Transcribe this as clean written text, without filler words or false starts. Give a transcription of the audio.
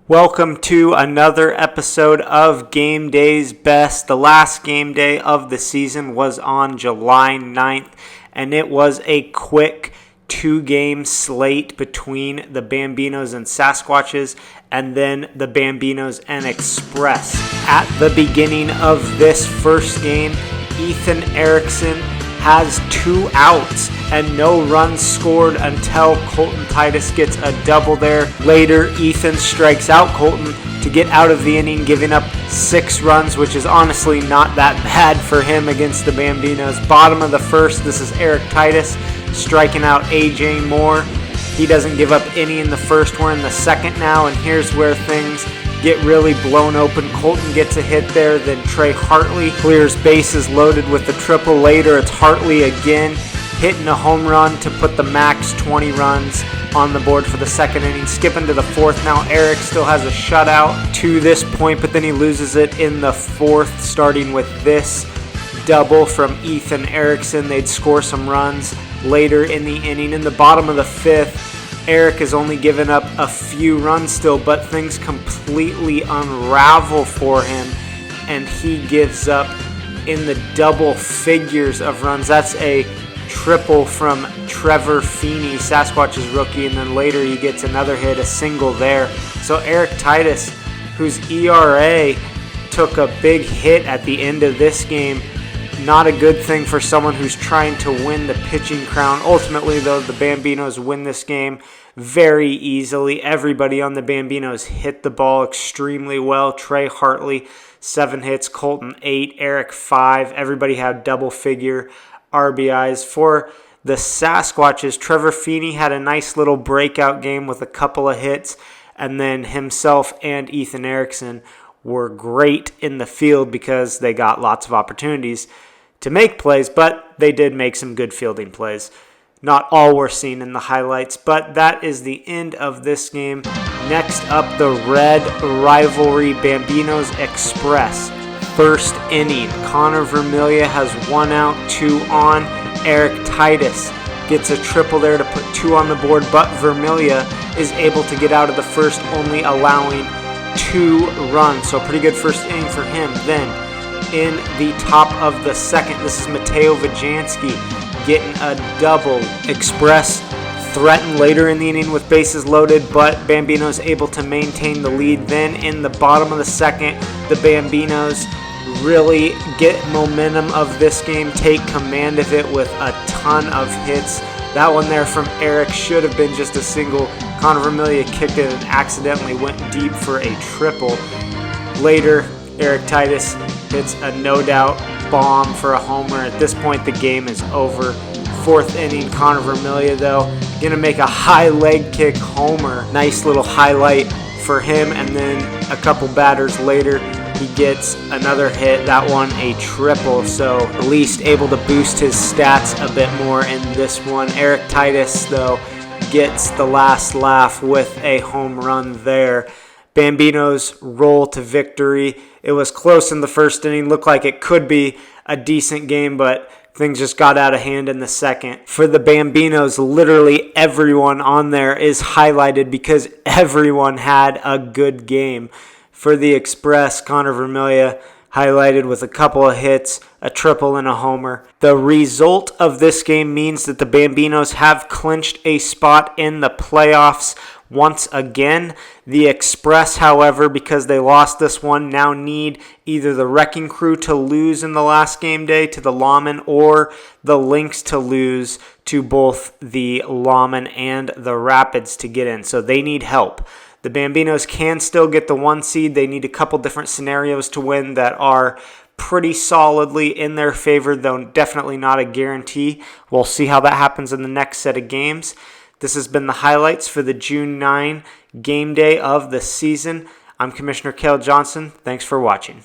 Welcome to another episode of Game Day's Best. The last game day of the season was on July 9th, and it was a quick two-game slate between the Bambinos and Sasquatches, and then the Bambinos and Express. At the beginning of this first game, Ethan Erickson has 2 outs and no runs scored until Colton Titus gets a double there. Later, Ethan strikes out Colton to get out of the inning, giving up 6 runs, which is honestly not that bad for him against the Bambinos. Bottom of the first, this is Eric Titus striking out A.J. Moore. He doesn't give up any in the first. We're in the second now, and here's where things get really blown open. Colton gets a hit there, then Trey Hartley clears bases loaded with the triple. Later, it's Hartley again hitting a home run to put the max 20 runs on the board for the second inning. Skipping to the fourth now, Eric still has a shutout to this point, but then he loses it in the fourth, starting with this double from Ethan Erickson. They'd score some runs later in the inning. In the bottom of the fifth, Eric has only given up a few runs still, but things completely unravel for him, and he gives up in the double figures of runs. That's a triple from Trevor Feeney, Sasquatch's rookie, and then later he gets another hit, a single there. So Eric Titus, whose ERA took a big hit at the end of this game, not a good thing for someone who's trying to win the pitching crown. Ultimately, though, the Bambinos win this game very easily. Everybody on the Bambinos hit the ball extremely well. Trey Hartley, 7 hits. Colton, 8. Eric, 5. Everybody had double-figure RBIs. For the Sasquatches, Trevor Feeney had a nice little breakout game with a couple of hits, and then himself and Ethan Erickson were great in the field because they got lots of opportunities to make plays, but they did make some good fielding plays. Not all were seen in the highlights, but that is the end of this game. Next up, the Red Rivalry Bambinos Express. First inning, Connor Vermillia has 1 out, 2 on. Eric Titus gets a triple there to put 2 on the board, but Vermillia is able to get out of the first, only allowing 2 runs. So pretty good first inning for him. Then in the top of the second, this is Mateo Vajansky getting a double. Express threatened later in the inning with bases loaded, but Bambinos able to maintain the lead. Then in the bottom of the second, the Bambinos really get momentum of this game, take command of it with a ton of hits. That one there from Eric should have been just a single. Connor Vermillia kicked it and accidentally went deep for a triple. Later, Eric Titus hits a no-doubt bomb for a homer. At this point, the game is over. Fourth inning, Connor Vermillia, though, going to make a high leg kick homer. Nice little highlight for him. And then a couple batters later, he gets another hit, that one a triple, so at least able to boost his stats a bit more in this one. Eric Titus, though, gets the last laugh with a home run there. Bambinos roll to victory. It was close in the first inning, looked like it could be a decent game, but things just got out of hand in the second. For the Bambinos, literally everyone on there is highlighted because everyone had a good game. For the Express, Connor Vermillia highlighted with a couple of hits, a triple, and a homer. The result of this game means that the Bambinos have clinched a spot in the playoffs once again. The Express, however, because they lost this one, now need either the Wrecking Crew to lose in the last game day to the Lawmen, or the Lynx to lose to both the Lawmen and the Rapids to get in. So they need help. The Bambinos can still get the 1 seed. They need a couple different scenarios to win that are pretty solidly in their favor, though definitely not a guarantee. We'll see how that happens in the next set of games. This has been the highlights for the June 9 game day of the season. I'm Commissioner Cale Johnson. Thanks for watching.